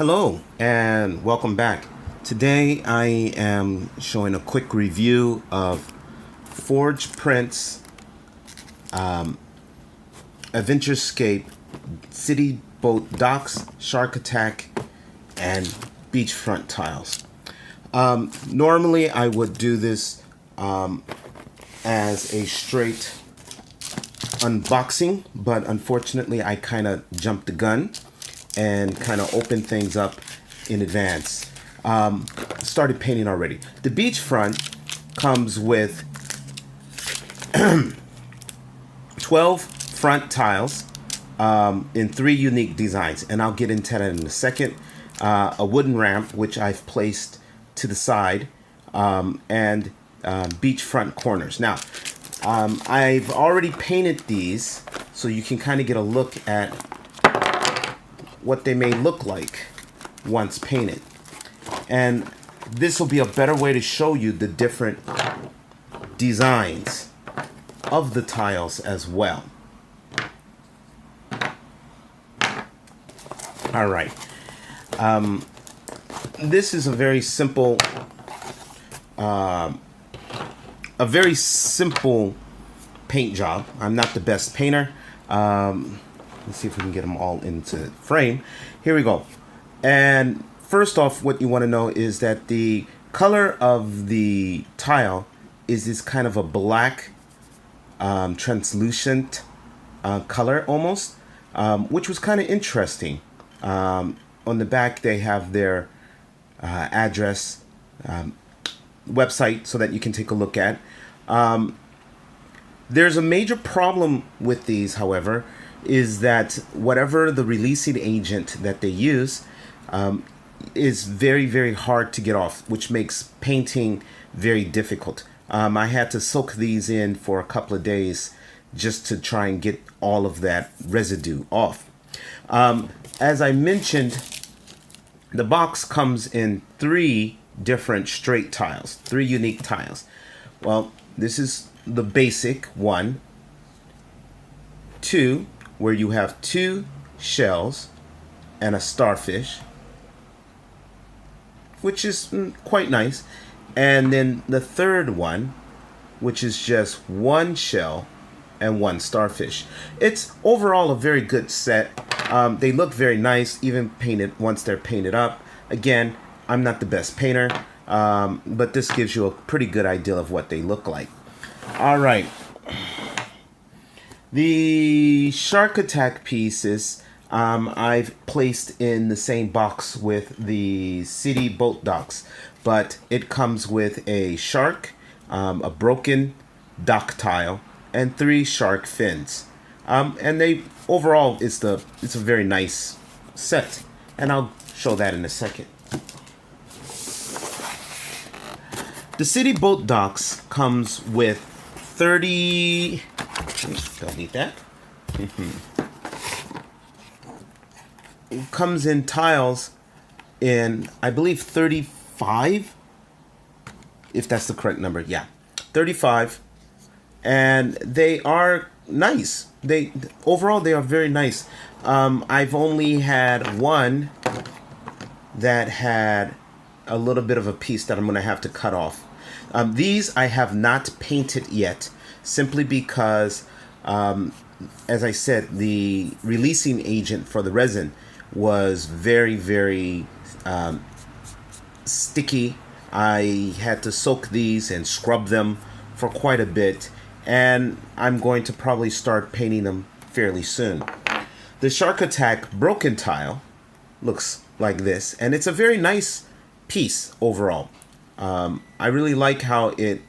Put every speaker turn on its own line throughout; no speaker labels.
Hello and welcome back. Today I am showing a quick review of Forge Prints Adventurescape City Boat Docks, Shark Attack, and Beachfront tiles. Normally I would do this as a straight unboxing, but unfortunately I kind of jumped the gun and kind of opened things up in advance. Started painting already. The beachfront comes with 12 front tiles in 3 unique designs, and I'll get into that in a second. A wooden ramp, which I've placed to the side, and beachfront corners. Now, I've already painted these, so you can kind of get a look at what they may look like once painted. And this will be a better way to show you the different designs of the tiles as well. All right. This is a very simple paint job. I'm not the best painter. Let's see if we can get them all into frame. Here we go. And first off, what you want to know is that the color of the tile is this kind of a black, translucent color almost, which was kind of interesting. On the back, they have their address, website, so that you can take a look at. There's a major problem with these, however, is that whatever the releasing agent that they use is very, very hard to get off, which makes painting very difficult. I had to soak these in for a couple of days just to try and get all of that residue off. As I mentioned, the box comes in 3 different straight tiles, 3 unique tiles. Well, this is the basic one. 2, where you have 2 shells and a starfish, which is quite nice. And then the third one, which is just 1 shell and 1 starfish. It's overall a very good set. They look very nice, even painted once they're painted up. Again, I'm not the best painter, but this gives you a pretty good idea of what they look like. All right. The Shark Attack pieces I've placed in the same box with the City Boat Docks, but it comes with a shark, a broken dock tile, and 3 shark fins. And they overall it's a very nice set, and I'll show that in a second. The City Boat Docks comes with 30. Don't need that. It comes in tiles in, I believe, 35, if that's the correct number. Yeah, 35, and they are nice. Overall they are very nice. I've only had one that had a little bit of a piece that I'm going to have to cut off. These I have not painted yet, simply because, as I said, the releasing agent for the resin was very, very sticky. I had to soak these and scrub them for quite a bit, and I'm going to probably start painting them fairly soon. The Shark Attack broken tile looks like this, and it's a very nice piece overall. I really like how it,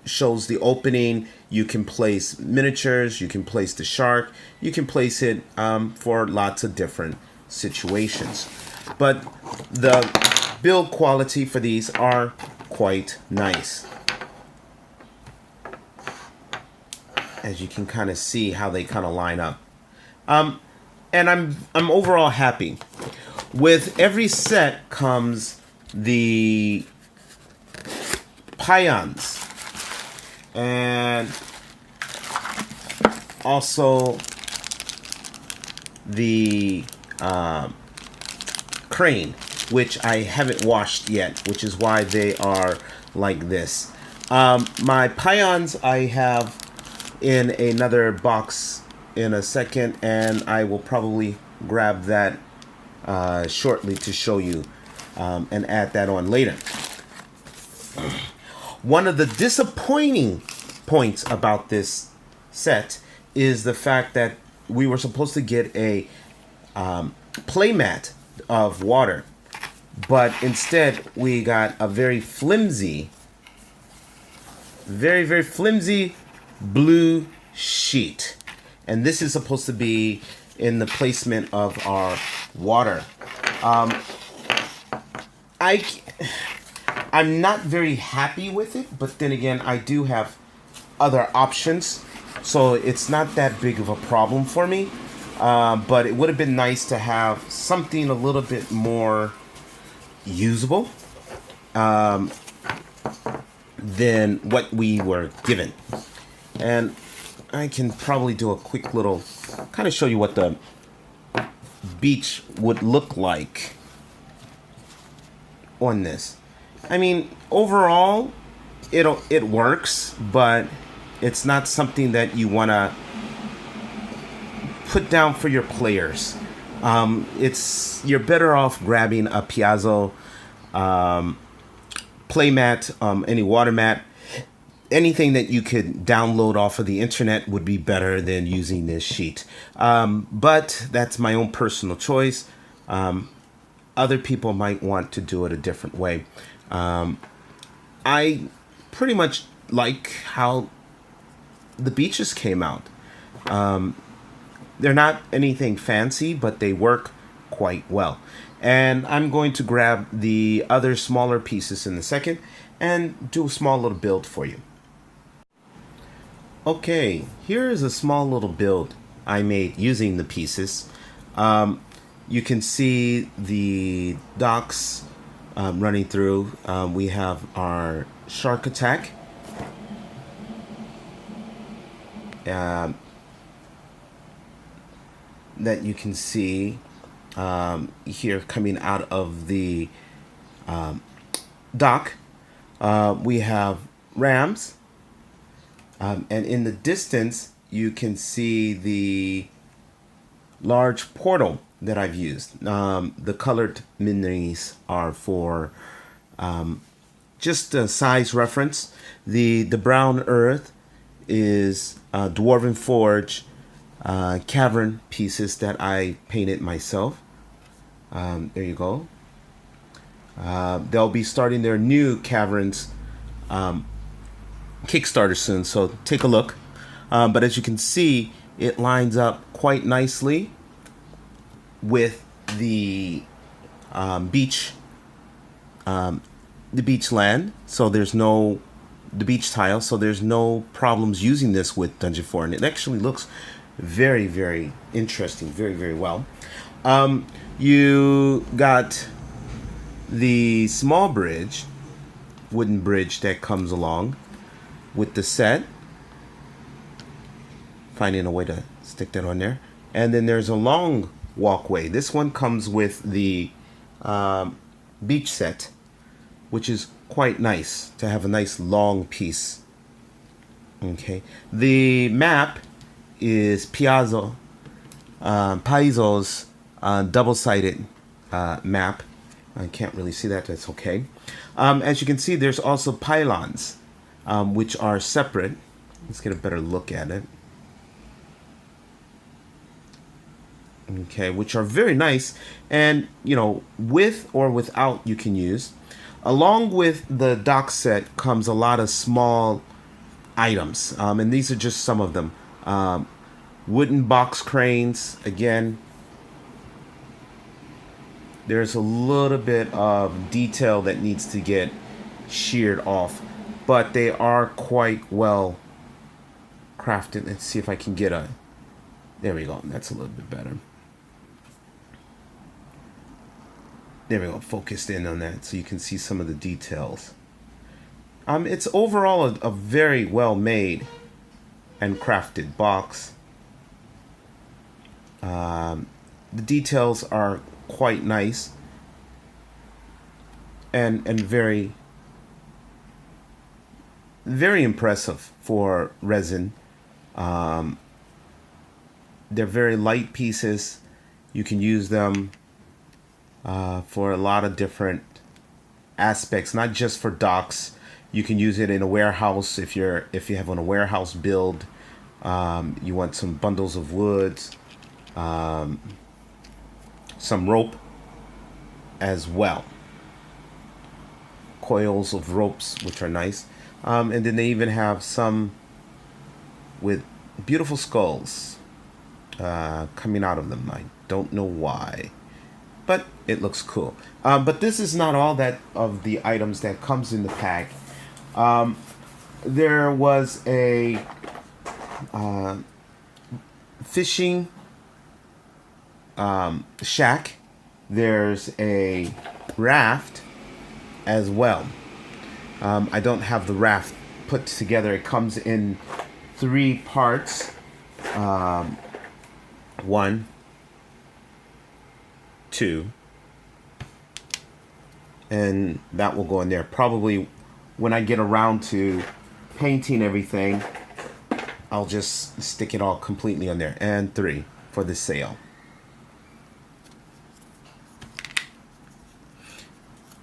shows the opening. You can place miniatures, you can place the shark, you can place it for lots of different situations. But the build quality for these are quite nice. As you can kind of see how they kind of line up. And I'm overall happy. With every set comes the pions, and also the crane, which I haven't washed yet, which is why they are like this. My pions I have in another box in a second, and I will probably grab that shortly to show you and add that on later. One of the disappointing points about this set is the fact that we were supposed to get a playmat of water, but instead we got a very flimsy, very flimsy blue sheet. And this is supposed to be in the placement of our water. I'm not very happy with it, but then again, I do have other options, so it's not that big of a problem for me. But it would have been nice to have something a little bit more usable than what we were given. And I can probably do a quick little, kind of show you what the beach would look like on this. I mean, overall, it works, but it's not something that you want to put down for your players. You're better off grabbing a Piazza playmat, any water mat. Anything that you could download off of the internet would be better than using this sheet. But that's my own personal choice. Other people might want to do it a different way. I pretty much like how the beaches came out. They're not anything fancy, but they work quite well. And I'm going to grab the other smaller pieces in a second and do a small little build for you. Okay, here is a small little build I made using the pieces. You can see the docks running through. We have our shark attack. That you can see here coming out of the dock. We have rams. And in the distance, you can see the large portal that I've used. The colored minis are for just a size reference. The brown earth is Dwarven Forge cavern pieces that I painted myself. There you go. They'll be starting their new caverns Kickstarter soon, so take a look. But as you can see, it lines up quite nicely with the beach land. So there's no the beach tile, so there's no problems using this with Dungeon 4, and it actually looks very interesting, very well. You got the small bridge, wooden bridge that comes along with the set. Finding a way to stick that on there. And then there's a long walkway. This one comes with the beach set, which is quite nice to have a nice long piece. Okay. The map is Paizo's double-sided map. I can't really see that. That's okay. As you can see, there's also pylons, which are separate. Let's get a better look at it. Okay, which are very nice, and you know, with or without you can use. Along with the dock set comes a lot of small items, and these are just some of them. Wooden box cranes, again. There's a little bit of detail that needs to get sheared off, but they are quite well crafted. Let's see if I can get a... There we go. That's a little bit better. There we go. Focused in on that so you can see some of the details. It's overall a very well made and crafted box. The details are quite nice. and very very impressive for resin. They're very light pieces. You can use them for a lot of different aspects, not just for docks. You can use it in a warehouse if you have on a warehouse build. You want some bundles of wood, some rope as well. Coils of ropes, which are nice. And then they even have some with beautiful skulls coming out of them. I don't know why, but it looks cool. But this is not all that of the items that comes in the pack. There was a fishing shack. There's a raft as well. I don't have the raft put together. It comes in 3 parts. 1, 2, and that will go in there. Probably when I get around to painting everything, I'll just stick it all completely on there. And 3 for the sail.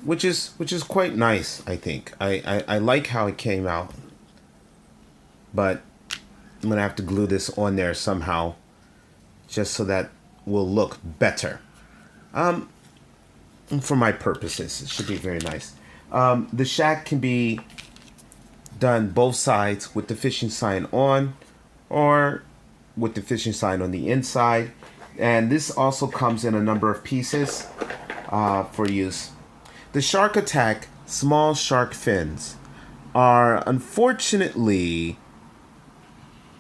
Which is quite nice, I think. I like how it came out. But I'm gonna have to glue this on there somehow, just so that will look better. For my purposes, it should be very nice. The shack can be done both sides with the fishing sign on, or with the fishing sign on the inside. And this also comes in a number of pieces for use. The shark attack small shark fins are unfortunately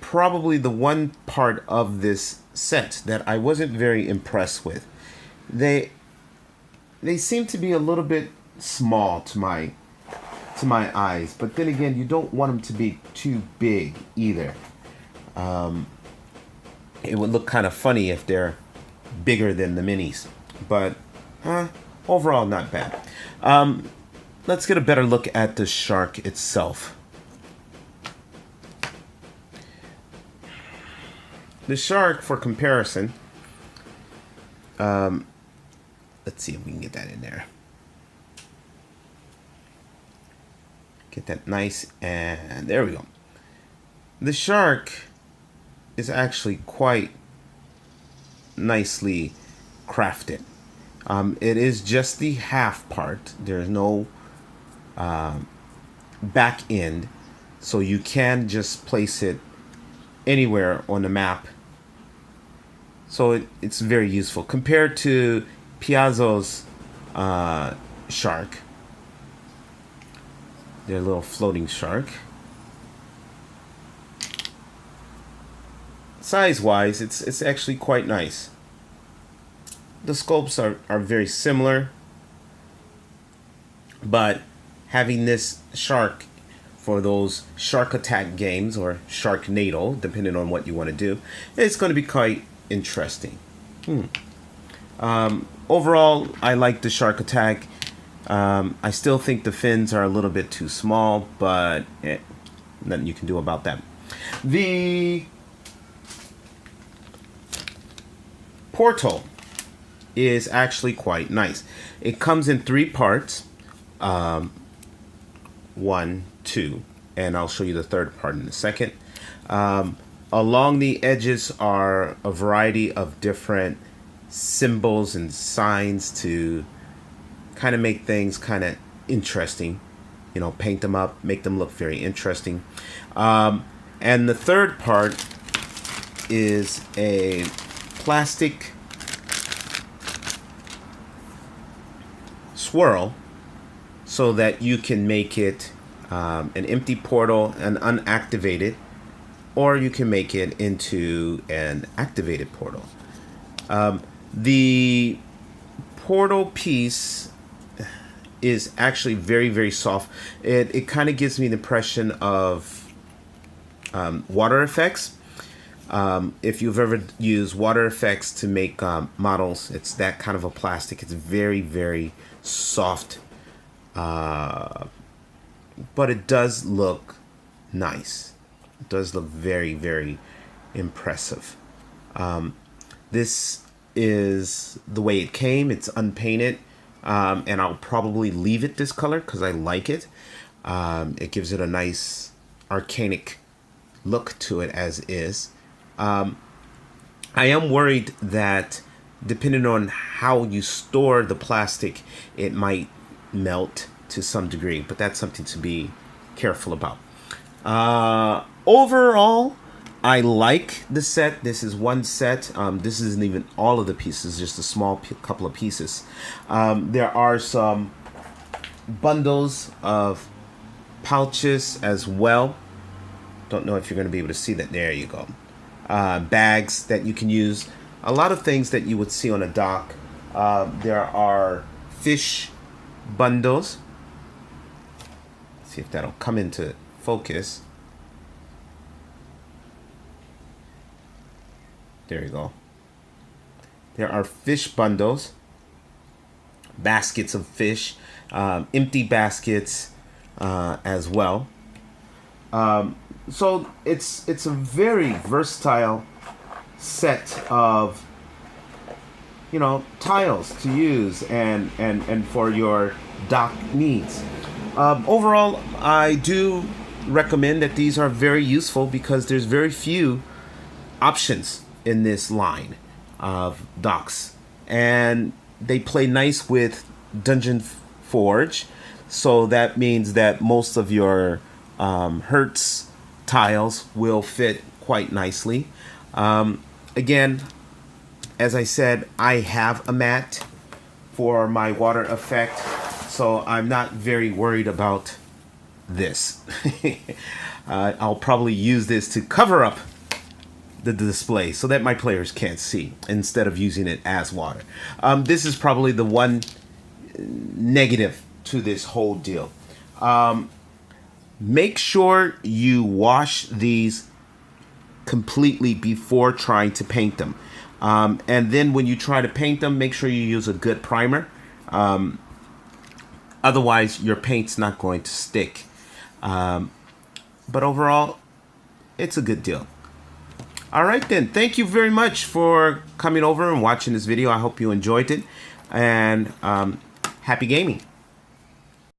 probably the one part of this set that I wasn't very impressed with. They seem to be a little bit small to my eyes, but then again, you don't want them to be too big either. It would look kind of funny if they're bigger than the minis, but overall not bad. Let's get a better look at the shark itself. The shark, for comparison, let's see if we can get that in there. Get that nice, and there we go. The shark is actually quite nicely crafted. It is just the half part. There's no back end, so you can just place it anywhere on the map. So it's very useful compared to Piazzo's shark. Their little floating shark. Size-wise, it's actually quite nice. The sculpts are very similar, but having this shark for those shark attack games, or Sharknado, depending on what you want to do, it's going to be quite interesting. Overall, I like the shark attack. I still think the fins are a little bit too small, but nothing you can do about that. The portal is actually quite nice. It comes in 3 parts. 1, 2, and I'll show you the third part in a second. Along the edges are a variety of different symbols and signs to kind of make things kind of interesting. You know, paint them up, make them look very interesting. And the third part is a plastic swirl, so that you can make it an empty portal and unactivate it, or you can make it into an activated portal. The portal piece is actually very, very soft. It kind of gives me the impression of water effects. If you've ever used water effects to make models, it's that kind of a plastic. It's very, very soft. but it does look nice. It does look very, very impressive. This is the way it came. It's unpainted, and I'll probably leave it this color because I like it. It gives it a nice arcanic look to it as is. I am worried that depending on how you store the plastic, it might melt to some degree, but that's something to be careful about. Overall, I like the set. This is one set. This isn't even all of the pieces, just a small couple of pieces. There are some bundles of pouches as well. Don't know if you're going to be able to see that. There you go. Bags that you can use. A lot of things that you would see on a dock. There are fish bundles. Let's see if that'll come into focus. There you go. There are fish bundles, baskets of fish, empty baskets as well. So it's a very versatile set of, you know, tiles to use and for your dock needs. Overall, I do recommend that these are very useful because there's very few options in this line of docks, and they play nice with Dungeon Forge, so that means that most of your Hertz tiles will fit quite nicely. Again, as I said, I have a mat for my water effect, so I'm not very worried about this. I'll probably use this to cover up the display so that my players can't see instead of using it as water. This is probably the one negative to this whole deal. Make sure you wash these completely before trying to paint them. And then when you try to paint them, make sure you use a good primer. Otherwise, your paint's not going to stick. But overall, it's a good deal. All right, then. Thank you very much for coming over and watching this video. I hope you enjoyed it. And happy gaming.